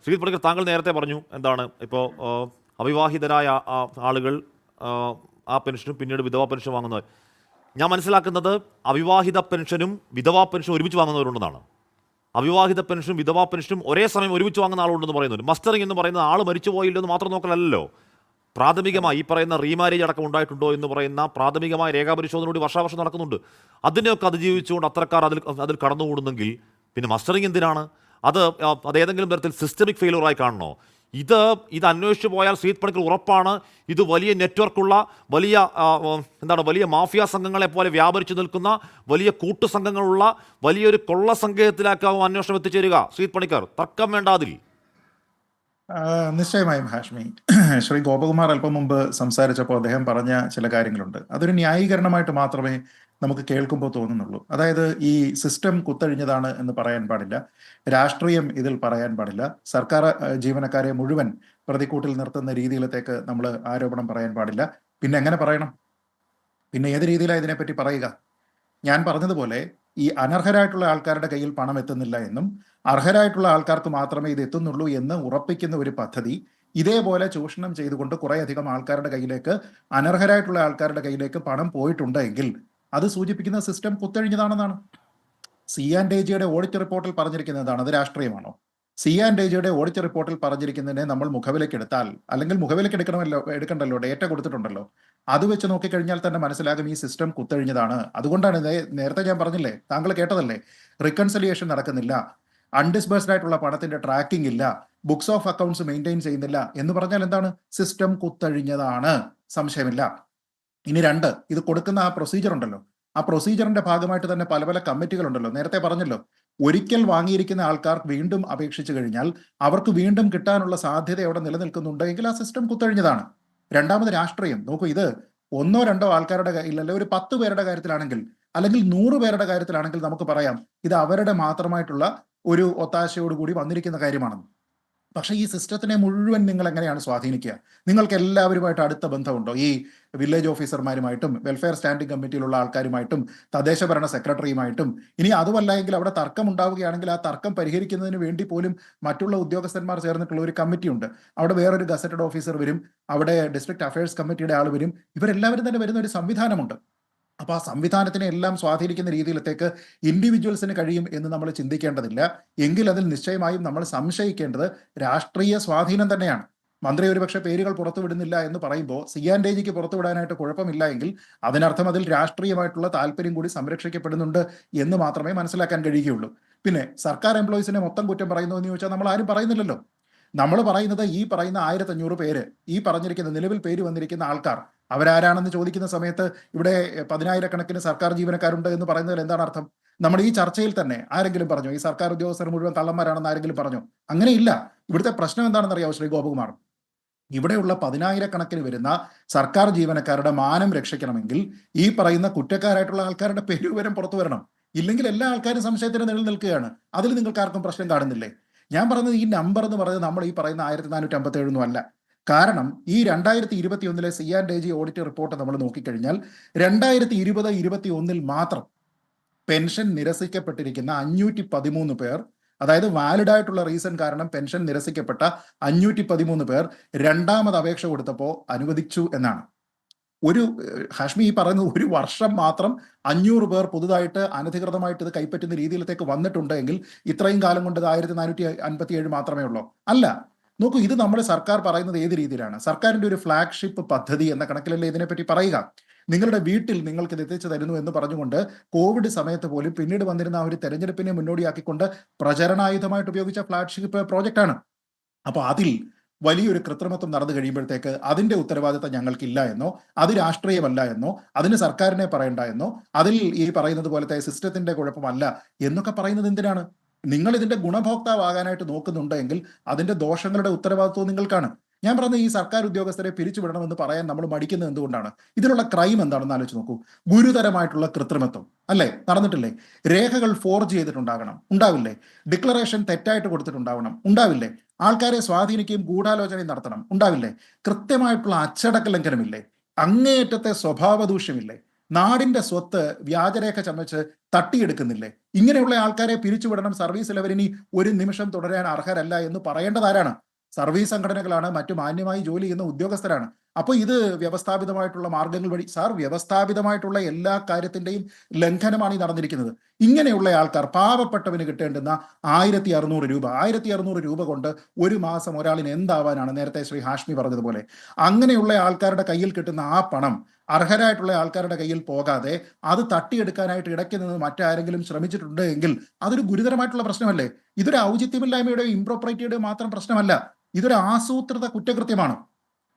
ശ്രീ പണിക്കർ, താങ്കൾ നേരത്തെ പറഞ്ഞു എന്താണ് ഇപ്പോൾ അവിവാഹിതരായ ആളുകൾ ആ പെൻഷനും പിന്നീട് വിധവാ പെൻഷൻ വാങ്ങുന്നവർ. ഞാൻ മനസ്സിലാക്കുന്നത് അവിവാഹിത പെൻഷനും വിധവാ പെൻഷനും ഒരുമിച്ച് വാങ്ങുന്നവരുണ്ടെന്നാണ്. അവിവാഹിത പെൻഷനും വിധവാ പെൻഷനും ഒരേ സമയം ഒരുമിച്ച് വാങ്ങുന്ന ആളുണ്ടെന്ന് പറയുന്നത്. മസ്റ്ററിംഗ് എന്ന് പറയുന്നത് ആൾ മരിച്ചു പോയില്ലെന്ന് മാത്രം നോക്കലല്ലോ, പ്രാഥമികമായി ഈ പറയുന്ന റീമാരേജ് അടക്കം ഉണ്ടായിട്ടുണ്ടോ എന്ന് പറയുന്ന പ്രാഥമികമായ രേഖാപരിശോധന കൂടി വർഷാവർഷം നടക്കുന്നുണ്ട്. അതിനെയൊക്കെ അതിജീവിച്ചുകൊണ്ട് അത്രക്കാർ അതിൽ കടന്നുകൂടുന്നെങ്കിൽ പിന്നെ മസ്റ്ററിംഗ് എന്തിനാണ്? അത് ഏതെങ്കിലും തരത്തിൽ സിസ്റ്റമിക് ഫെയിലുറായി കാണണോ? ഇത് അന്വേഷിച്ച് പോയാൽ ശ്രീ പണിക്കർ ഉറപ്പാണ് ഇത് വലിയ നെറ്റ്വർക്കുള്ള വലിയ മാഫിയ സംഘങ്ങളെ പോലെ വ്യാപരിച്ചു നിൽക്കുന്ന വലിയ കൂട്ടുസംഘങ്ങളുള്ള വലിയൊരു കൊള്ള സംഘത്തിലേക്കാവും അന്വേഷണം എത്തിച്ചേരുക. ശ്രീ പണിക്കർ, തർക്കം വേണ്ട അതിൽ. നിശ്ചയമായും ഹാഷ്മി, ശ്രീ ഗോപകുമാർ അല്പം മുമ്പ് സംസാരിച്ചപ്പോൾ അദ്ദേഹം പറഞ്ഞ ചില കാര്യങ്ങളുണ്ട്. അതൊരു ന്യായീകരണമായിട്ട് മാത്രമേ നമുക്ക് കേൾക്കുമ്പോൾ തോന്നുന്നുള്ളൂ. അതായത് ഈ സിസ്റ്റം കുത്തഴിഞ്ഞതാണ് എന്ന് പറയാൻ പാടില്ല, രാഷ്ട്രീയം ഇതിൽ പറയാൻ പാടില്ല, സർക്കാർ ജീവനക്കാരെ മുഴുവൻ പ്രതിക്കൂട്ടിൽ നിർത്തുന്ന രീതിയിലത്തേക്ക് നമ്മൾ ആരോപണം പറയാൻ പാടില്ല. പിന്നെ എങ്ങനെ പറയണം? പിന്നെ ഏത് രീതിയിലാണ് ഇതിനെപ്പറ്റി പറയുക? ഞാൻ പറഞ്ഞതുപോലെ ഈ അനർഹരായിട്ടുള്ള ആൾക്കാരുടെ കയ്യിൽ പണം എത്തുന്നില്ല എന്നും അർഹരായിട്ടുള്ള ആൾക്കാർക്ക് മാത്രമേ ഇത് എത്തുന്നുള്ളൂ എന്ന് ഉറപ്പിക്കുന്ന ഒരു പദ്ധതി ഇതേപോലെ ചൂഷണം ചെയ്തുകൊണ്ട് കുറേയധികം ആൾക്കാരുടെ കയ്യിലേക്ക്, അനർഹരായിട്ടുള്ള ആൾക്കാരുടെ കയ്യിലേക്ക് പണം പോയിട്ടുണ്ടെങ്കിൽ അത് സൂചിപ്പിക്കുന്ന സിസ്റ്റം കുത്തഴിഞ്ഞതാണെന്നാണ്. CAG ഓഡിറ്റ് റിപ്പോർട്ടിൽ പറഞ്ഞിരിക്കുന്നതാണ്. അത് രാഷ്ട്രീയമാണോ? CAG ഓഡിറ്റ് റിപ്പോർട്ടിൽ പറഞ്ഞിരിക്കുന്നതിനെ നമ്മൾ മുഖവിലേക്ക് എടുത്താൽ, അല്ലെങ്കിൽ മുഖവിലേക്ക് എടുക്കണ്ടല്ലോ, ഡേറ്റ കൊടുത്തിട്ടുണ്ടല്ലോ, അത് വെച്ച് നോക്കിക്കഴിഞ്ഞാൽ തന്നെ മനസ്സിലാകും ഈ സിസ്റ്റം കുത്തഴിഞ്ഞതാണ്. അതുകൊണ്ടാണ് നേരത്തെ ഞാൻ പറഞ്ഞില്ലേ, താങ്കൾ കേട്ടതല്ലേ, റിക്കൺസിലിയേഷൻ നടക്കുന്നില്ല, അൺഡിസ്ബേഴ്സ്ഡ് ആയിട്ടുള്ള പണത്തിന്റെ ട്രാക്കിംഗ് ഇല്ല, ബുക്സ് ഓഫ് അക്കൗണ്ട്സ് മെയിൻറ്റെയിൻ ചെയ്യുന്നില്ല എന്ന് പറഞ്ഞാൽ എന്താണ്? സിസ്റ്റം കുത്തഴിഞ്ഞതാണ്, സംശയമില്ല. ഇനി രണ്ട്, ഇത് കൊടുക്കുന്ന ആ പ്രൊസീജിയർ ഉണ്ടല്ലോ, ആ പ്രൊസീജിയറിന്റെ ഭാഗമായിട്ട് തന്നെ പല പല കമ്മിറ്റികൾ ഉണ്ടല്ലോ. നേരത്തെ പറഞ്ഞല്ലോ, ഒരിക്കൽ വാങ്ങിയിരിക്കുന്ന ആൾക്കാർ വീണ്ടും അപേക്ഷിച്ചു കഴിഞ്ഞാൽ അവർക്ക് വീണ്ടും കിട്ടാനുള്ള സാധ്യത അവിടെ നിലനിൽക്കുന്നുണ്ടെങ്കിൽ ആ സിസ്റ്റം കുത്തഴിഞ്ഞതാണ്. രണ്ടാമത് രാഷ്ട്രീയം നോക്കൂ, ഇത് ഒന്നോ രണ്ടോ ആൾക്കാരുടെ കയ്യിലല്ല, ഒരു 10 പേരുടെ കാര്യത്തിലാണെങ്കിൽ, അല്ലെങ്കിൽ 100 പേരുടെ കാര്യത്തിലാണെങ്കിൽ നമുക്ക് പറയാം ഇത് അവരുടെ മാത്രമായിട്ടുള്ള ഒരു ഒത്താശയോടുകൂടി വന്നിരിക്കുന്ന കാര്യമാണെന്ന്. പക്ഷേ ഈ സിസ്റ്റത്തിനെ മുഴുവൻ നിങ്ങൾ എങ്ങനെയാണ് സ്വാധീനിക്കുക? നിങ്ങൾക്ക് എല്ലാവരുമായിട്ട് അടുത്ത ബന്ധമുണ്ടോ? ഈ വില്ലേജ് ഓഫീസർമാരുമായിട്ടും വെൽഫെയർ സ്റ്റാൻഡിംഗ് കമ്മിറ്റിയിലുള്ള ആൾക്കാരുമായിട്ടും തദ്ദേശ ഭരണ സെക്രട്ടറിയുമായിട്ടും. ഇനി അതുമല്ല എങ്കിൽ അവിടെ തർക്കം ഉണ്ടാവുകയാണെങ്കിൽ ആ തർക്കം പരിഹരിക്കുന്നതിന് വേണ്ടി പോലും മറ്റുള്ള ഉദ്യോഗസ്ഥന്മാർ ചേർന്നിട്ടുള്ള ഒരു കമ്മിറ്റിയുണ്ട്. അവിടെ വേറൊരു ഗസറ്റഡ് ഓഫീസർ വരും, അവിടെ ഡിസ്ട്രിക്ട് അഫയേഴ്സ് കമ്മിറ്റിയുടെ ആൾ വരും. ഇവരെല്ലാവരും തന്നെ വരുന്ന ഒരു സംവിധാനമുണ്ട്. അപ്പോൾ ആ സംവിധാനത്തിനെ എല്ലാം സ്വാധീനിക്കുന്ന രീതിയിലത്തേക്ക് ഇൻഡിവിജ്വൽസിന് കഴിയും എന്ന് നമ്മൾ ചിന്തിക്കേണ്ടതില്ല. എങ്കിൽ അതിൽ നിശ്ചയമായും നമ്മൾ സംശയിക്കേണ്ടത് രാഷ്ട്രീയ സ്വാധീനം തന്നെയാണ്. മന്ത്രി ഒരുപക്ഷെ പേരുകൾ പുറത്തുവിടുന്നില്ല എന്ന് പറയുമ്പോൾ CAG പുറത്തുവിടാനായിട്ട് കുഴപ്പമില്ല എങ്കിൽ അതിനർത്ഥം അതിൽ രാഷ്ട്രീയമായിട്ടുള്ള താല്പര്യം കൂടി സംരക്ഷിക്കപ്പെടുന്നുണ്ട് എന്ന് മാത്രമേ മനസ്സിലാക്കാൻ കഴിയുകയുള്ളൂ. പിന്നെ സർക്കാർ എംപ്ലോയീസിനെ മൊത്തം കുറ്റം പറയുന്നു എന്ന് ചോദിച്ചാൽ നമ്മൾ ആരും പറയുന്നില്ലല്ലോ. നമ്മൾ പറയുന്നത് ഈ പറയുന്ന 1500 പേര്, ഈ പറഞ്ഞിരിക്കുന്ന നിലവിൽ പേര് വന്നിരിക്കുന്ന ആൾക്കാർ അവരാരാണെന്ന് ചോദിക്കുന്ന സമയത്ത് ഇവിടെ 10,000-കണക്കിന് സർക്കാർ ജീവനക്കാരുണ്ട് എന്ന് പറയുന്നതിൽ എന്താണ് അർത്ഥം? നമ്മൾ ഈ ചർച്ചയിൽ തന്നെ ആരെങ്കിലും പറഞ്ഞു ഈ സർക്കാർ ഉദ്യോഗസ്ഥർ മുഴുവൻ കള്ളന്മാരാണെന്ന് ആരെങ്കിലും പറഞ്ഞു? അങ്ങനെയില്ല. ഇവിടുത്തെ പ്രശ്നം എന്താണെന്ന് അറിയാമോ ശ്രീ ഗോപകുമാർ? ഇവിടെയുള്ള 10,000-കണക്കിന് വരുന്ന സർക്കാർ ജീവനക്കാരുടെ മാനം രക്ഷിക്കണമെങ്കിൽ ഈ പറയുന്ന കുറ്റക്കാരായിട്ടുള്ള ആൾക്കാരുടെ പേരുവിവരം പുറത്തു വരണം. ഇല്ലെങ്കിൽ എല്ലാ ആൾക്കാരും സംശയത്തിന് നിലനിൽക്കുകയാണ്. അതിൽ നിങ്ങൾക്ക് ആർക്കും പ്രശ്നം കാണുന്നില്ലേ? ഞാൻ പറഞ്ഞത് ഈ നമ്പർ എന്ന് പറയുന്നത് നമ്മൾ ഈ പറയുന്ന 1457 അല്ല. കാരണം ഈ 2021 CAG ഓഡിറ്റ് റിപ്പോർട്ട് നമ്മൾ നോക്കിക്കഴിഞ്ഞാൽ 2020-21 മാത്രം പെൻഷൻ നിരസിക്കപ്പെട്ടിരിക്കുന്ന 513 പേർ, അതായത് വാലിഡ് ആയിട്ടുള്ള റീസൺ കാരണം പെൻഷൻ നിരസിക്കപ്പെട്ട 513 പേർ രണ്ടാമത് അപേക്ഷ കൊടുത്തപ്പോൾ അനുവദിച്ചു എന്നാണ്. ഹാഷ്മി ഈ പറയുന്നത് ഒരു വർഷം മാത്രം 500 പേർ പുതുതായിട്ട് അനധികൃതമായിട്ട് ഇത് കൈപ്പറ്റുന്ന രീതിയിലത്തേക്ക് വന്നിട്ടുണ്ടെങ്കിൽ ഇത്രയും കാലം കൊണ്ട് 1457 മാത്രമേ ഉള്ളൂ? അല്ല. നോക്കൂ, ഇത് നമ്മുടെ സർക്കാർ പറയുന്നത് ഏത് രീതിയിലാണ്? സർക്കാരിന്റെ ഒരു ഫ്ലാഗ്ഷിപ്പ് പദ്ധതി എന്ന കണക്കിലല്ലേ ഇതിനെപ്പറ്റി പറയുക. നിങ്ങളുടെ വീട്ടിൽ നിങ്ങൾക്ക് ഇത് എത്തിച്ചു തരുന്നു എന്ന് പറഞ്ഞുകൊണ്ട് കോവിഡ് സമയത്ത് പോലും പിന്നീട് വന്നിരുന്ന ആ ഒരു തെരഞ്ഞെടുപ്പിനെ മുന്നോടിയാക്കിക്കൊണ്ട് പ്രചരണായുധമായിട്ട് ഉപയോഗിച്ച ഫ്ലാഗ്ഷിപ്പ് പ്രോജക്റ്റാണ്. അപ്പോൾ അതിൽ വലിയൊരു കൃത്രിമത്വം നടന്നു കഴിയുമ്പോഴത്തേക്ക് അതിന്റെ ഉത്തരവാദിത്തം ഞങ്ങൾക്കില്ല എന്നോ, അത് രാഷ്ട്രീയമല്ല എന്നോ, അതിന് സർക്കാരിനെ പറയണ്ട എന്നോ, അതിൽ ഈ പറയുന്നത് പോലത്തെ സിസ്റ്റത്തിന്റെ കുഴപ്പമല്ല എന്നൊക്കെ പറയുന്നത് എന്തിനാണ്? നിങ്ങൾ ഇതിന്റെ ഗുണഭോക്താവാകാനായിട്ട് നോക്കുന്നുണ്ടെങ്കിൽ അതിന്റെ ദോഷങ്ങളുടെ ഉത്തരവാദിത്വം നിങ്ങൾക്കാണ്. ഞാൻ പറഞ്ഞ ഈ സർക്കാർ ഉദ്യോഗസ്ഥരെ പിരിച്ചുവിടണമെന്ന് പറയാൻ നമ്മൾ മടിക്കുന്നത് എന്തുകൊണ്ടാണ്? ഇതിലുള്ള ക്രൈം എന്താണെന്ന് ആലോചിച്ച് നോക്കൂ. ഗുരുതരമായിട്ടുള്ള കൃത്രിമത്വം അല്ലേ നടന്നിട്ടില്ലേ? രേഖകൾ ഫോർജ് ചെയ്തിട്ടുണ്ടാകണം, ഉണ്ടാവില്ലേ? ഡിക്ലറേഷൻ തെറ്റായിട്ട് കൊടുത്തിട്ടുണ്ടാവണം, ഉണ്ടാവില്ലേ? ആൾക്കാരെ സ്വാധീനിക്കുകയും ഗൂഢാലോചനയും നടത്തണം, ഉണ്ടാവില്ലേ? കൃത്യമായിട്ടുള്ള അച്ചടക്ക ലംഘനമില്ലേ? അങ്ങേയറ്റത്തെ സ്വഭാവ ദൂഷ്യമില്ലേ? നാടിന്റെ സ്വത്ത് വ്യാജരേഖ ചമച്ച് തട്ടിയെടുക്കുന്നില്ലേ? ഇങ്ങനെയുള്ള ആൾക്കാരെ പിരിച്ചുവിടണം, സർവീസിൽ അവരിനി ഒരു നിമിഷം തുടരാൻ അർഹരല്ല എന്ന് പറയേണ്ടത് ആരാണ്? സർവീസ് സംഘടനകളാണ്, മറ്റു മാന്യമായി ജോലി ചെയ്യുന്ന ഉദ്യോഗസ്ഥരാണ്. അപ്പോൾ ഇത് വ്യവസ്ഥാപിതമായിട്ടുള്ള മാർഗങ്ങൾ വഴി, സാർ, വ്യവസ്ഥാപിതമായിട്ടുള്ള എല്ലാ കാര്യത്തിന്റെയും ലംഘനമാണ് ഈ നടന്നിരിക്കുന്നത്. ഇങ്ങനെയുള്ള ആൾക്കാർ, പാവപ്പെട്ടവന് കിട്ടേണ്ടുന്ന 1600 രൂപ, 1600 രൂപ കൊണ്ട് ഒരു മാസം ഒരാളിന് എന്താവാനാണ്? നേരത്തെ ശ്രീ ഹാഷ്മി പറഞ്ഞതുപോലെ അങ്ങനെയുള്ള ആൾക്കാരുടെ കയ്യിൽ കിട്ടുന്ന ആ പണം അർഹരായിട്ടുള്ള ആൾക്കാരുടെ കയ്യിൽ പോകാതെ അത് തട്ടിയെടുക്കാനായിട്ട് ഇടയ്ക്ക് നിന്ന് മറ്റാരെങ്കിലും ശ്രമിച്ചിട്ടുണ്ട് എങ്കിൽ അതൊരു ഗുരുതരമായിട്ടുള്ള പ്രശ്നമല്ലേ? ഇതൊരു ഔചിത്യമില്ലായ്മയുടെയോ ഇംപ്രോപ്രൈറ്റിയുടെയോ മാത്രം പ്രശ്നമല്ല, ഇതൊരു ആസൂത്രിത കുറ്റകൃത്യമാണ്.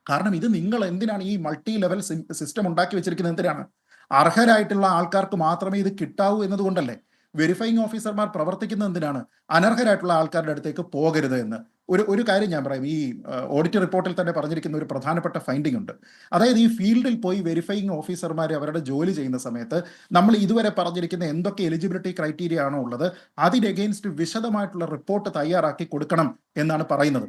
കാരണം ഇത് നിങ്ങൾ എന്തിനാണ് ഈ മൾട്ടി ലെവൽ സിസ്റ്റം ഉണ്ടാക്കി വെച്ചിരിക്കുന്നത്? എന്തിനാണ്? അർഹരായിട്ടുള്ള ആൾക്കാർക്ക് മാത്രമേ ഇത് കിട്ടാവൂ എന്നതുകൊണ്ടല്ലേ? വെരിഫൈങ് ഓഫീസർമാർ പ്രവർത്തിക്കുന്നത് എന്തിനാണ്? അനർഹരായിട്ടുള്ള ആൾക്കാരുടെ അടുത്തേക്ക് പോകരുത് എന്ന്. ഒരു കാര്യം ഞാൻ പറയാം. ഈ ഓഡിറ്റ് റിപ്പോർട്ടിൽ തന്നെ പറഞ്ഞിരിക്കുന്ന ഒരു പ്രധാനപ്പെട്ട ഫൈൻഡിംഗ് ഉണ്ട്. അതായത് ഈ ഫീൽഡിൽ പോയി വെരിഫൈങ് ഓഫീസർമാർ അവരുടെ ജോലി ചെയ്യുന്ന സമയത്ത് നമ്മൾ ഇതുവരെ പറഞ്ഞിരിക്കുന്ന എന്തൊക്കെ എലിജിബിലിറ്റി ക്രൈറ്റീരിയ ആണോ ഉള്ളത് അതിന് എഗെയിൻസ്റ്റ് വിശദമായിട്ടുള്ള റിപ്പോർട്ട് തയ്യാറാക്കി കൊടുക്കണം എന്നാണ് പറയുന്നത്.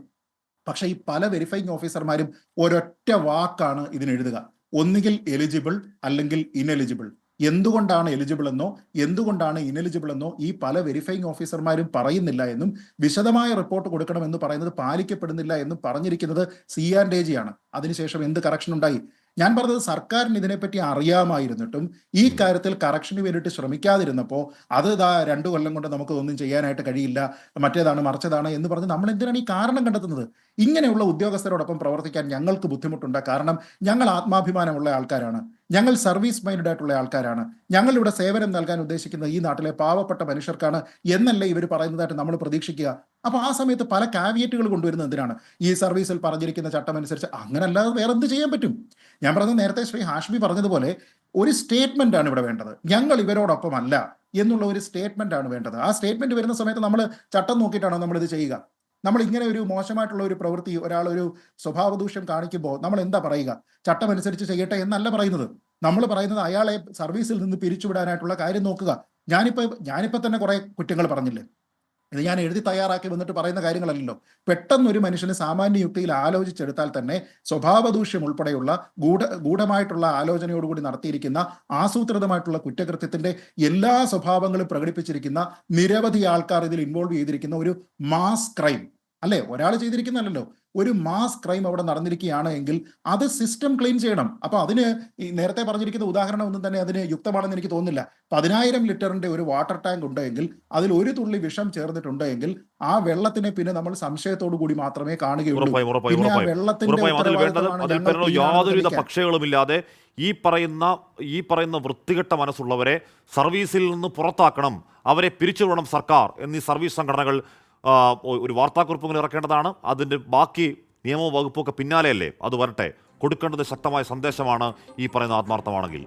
പക്ഷേ ഈ പല വെരിഫൈങ് ഓഫീസർമാരും ഒരൊറ്റ വാക്കാണ് ഇതിനെഴുതുക: ഒന്നുകിൽ എലിജിബിൾ അല്ലെങ്കിൽ ഇനെലിജിബിൾ. എന്തുകൊണ്ടാണ് എലിജിബിൾ എന്നോ എന്തുകൊണ്ടാണ് ഇനെലിജിബിൾ എന്നോ ഈ പല വെരിഫൈങ് ഓഫീസർമാരും പറയുന്നില്ല എന്നും വിശദമായ റിപ്പോർട്ട് കൊടുക്കണമെന്ന് പറയുന്നത് പാലിക്കപ്പെടുന്നില്ല എന്നും പറഞ്ഞിരിക്കുന്നത് CR ആണ്. അതിനുശേഷം എന്ത് കറക്ഷൻ ഉണ്ടായി? ഞാൻ പറഞ്ഞത് സർക്കാരിന് ഇതിനെപ്പറ്റി അറിയാമായിരുന്നിട്ടും ഈ കാര്യത്തിൽ കറക്ഷന് വേണ്ടിയിട്ട് ശ്രമിക്കാതിരുന്നപ്പോൾ അത് 2 കൊല്ലം കൊണ്ട് നമുക്ക് ഒന്നും ചെയ്യാനായിട്ട് കഴിയില്ല, മറ്റേതാണ് മറിച്ചതാണ് എന്ന് പറഞ്ഞ് നമ്മൾ എന്തിനാണ് ഈ കാരണം കണ്ടെത്തുന്നത്? ഇങ്ങനെയുള്ള ഉദ്യോഗസ്ഥരോടൊപ്പം പ്രവർത്തിക്കാൻ ഞങ്ങൾക്ക് ബുദ്ധിമുട്ടുണ്ട്. കാരണം ഞങ്ങൾ ആത്മാഭിമാനമുള്ള ആൾക്കാരാണ്, ഞങ്ങൾ സർവീസ് മൈൻഡഡ് ആയിട്ടുള്ള ആൾക്കാരാണ്, ഞങ്ങളിവിടെ സേവനം നൽകാൻ ഉദ്ദേശിക്കുന്ന ഈ നാട്ടിലെ പാവപ്പെട്ട മനുഷ്യർക്കാണ് എന്നല്ലേ ഇവർ പറയുന്നതായിട്ട് നമ്മൾ പ്രതീക്ഷിക്കുക. അപ്പോൾ ആ സമയത്ത് പല കാവിയറ്റുകൾ കൊണ്ടുവരുന്നത് എന്തിനാണ്? ഈ സർവീസിൽ പറഞ്ഞിരിക്കുന്ന ചട്ടം അനുസരിച്ച് അങ്ങനെ അല്ലാതെ വേറെ എന്ത് ചെയ്യാൻ പറ്റും? ഞാൻ പറഞ്ഞത് നേരത്തെ ശ്രീ ഹാഷ്മി പറഞ്ഞതുപോലെ ഒരു സ്റ്റേറ്റ്മെന്റ് ആണ് ഇവിടെ വേണ്ടത്. ഞങ്ങൾ ഇവരോടൊപ്പം അല്ല എന്നുള്ള ഒരു സ്റ്റേറ്റ്മെന്റ് ആണ് വേണ്ടത്. ആ സ്റ്റേറ്റ്മെന്റ് വരുന്ന സമയത്ത് നമ്മൾ ചട്ടം നോക്കിയിട്ടാണോ നമ്മൾ ഇത് ചെയ്യുക? നമ്മൾ ഇങ്ങനെ ഒരു മോശമായിട്ടുള്ള ഒരു പ്രവൃത്തി, ഒരാൾ ഒരു സ്വഭാവദൂഷ്യം കാണിക്കുമ്പോൾ നമ്മൾ എന്താ പറയുക? ചട്ടം അനുസരിച്ച് ചെയ്യട്ടെ എന്നല്ല പറയുന്നത്. നമ്മൾ പറയുന്നത് അയാളെ സർവീസിൽ നിന്ന് പിരിച്ചുവിടാനായിട്ടുള്ള കാര്യം നോക്കുക. ഞാനിപ്പോ തന്നെ കുറെ കുറ്റങ്ങൾ പറഞ്ഞില്ലേ? ഇത് ഞാൻ എഴുതി തയ്യാറാക്കി വന്നിട്ട് പറയുന്ന കാര്യങ്ങളല്ലല്ലോ. പെട്ടെന്നൊരു മനുഷ്യന് സാമാന്യ യുക്തിയിൽ ആലോചിച്ചെടുത്താൽ തന്നെ സ്വഭാവദൂഷ്യം ഉൾപ്പെടെയുള്ള ഗൂഢമായിട്ടുള്ള ആലോചനയോടുകൂടി നടത്തിയിരിക്കുന്ന ആസൂത്രിതമായിട്ടുള്ള കുറ്റകൃത്യത്തിന്റെ എല്ലാ സ്വഭാവങ്ങളും പ്രകടിപ്പിച്ചിരിക്കുന്ന നിരവധി ആൾക്കാർ ഇതിൽ ഇൻവോൾവ് ചെയ്തിരിക്കുന്ന ഒരു മാസ് ക്രൈം അല്ലേ? ഒരാൾ ചെയ്തിരിക്കുന്നല്ലോ, ഒരു മാസ് ക്രൈം അവിടെ നടന്നിരിക്കുകയാണ് എങ്കിൽ അത് സിസ്റ്റം ക്ലീൻ ചെയ്യണം. അപ്പൊ അതിന് ഈ നേരത്തെ പറഞ്ഞിരിക്കുന്ന ഉദാഹരണം ഒന്നും തന്നെ അതിന് യുക്തമാണെന്ന് എനിക്ക് തോന്നുന്നില്ല. 10,000 ലിറ്ററിന്റെ ഒരു വാട്ടർ ടാങ്ക് ഉണ്ടെങ്കിൽ അതിൽ ഒരു തുള്ളി വിഷം ചേർന്നിട്ടുണ്ടെങ്കിൽ ആ വെള്ളത്തിനെ പിന്നെ നമ്മൾ സംശയത്തോടു കൂടി മാത്രമേ കാണുകയുള്ളൂ. പിന്നെ ആ വെള്ളത്തിന്റെ യാതൊരുവിധ പക്ഷകളുമില്ലാതെ ഈ പറയുന്ന വൃത്തികെട്ട മനസ്സുള്ളവരെ സർവീസിൽ നിന്ന് പുറത്താക്കണം, അവരെ പിരിച്ചുവിടണം സർക്കാർ എന്നീ സർവീസ് സംഘടനകൾ ഒരു വാർത്താക്കുറിപ്പുകൾ ഇറക്കേണ്ടതാണ്. അതിൻ്റെ ബാക്കി നിയമവും വകുപ്പൊക്കെ പിന്നാലെയല്ലേ? അത് വരട്ടെ. കൊടുക്കേണ്ടത് ശക്തമായ സന്ദേശമാണ് ഈ പറയുന്ന ആത്മാർത്ഥമാണെങ്കിൽ.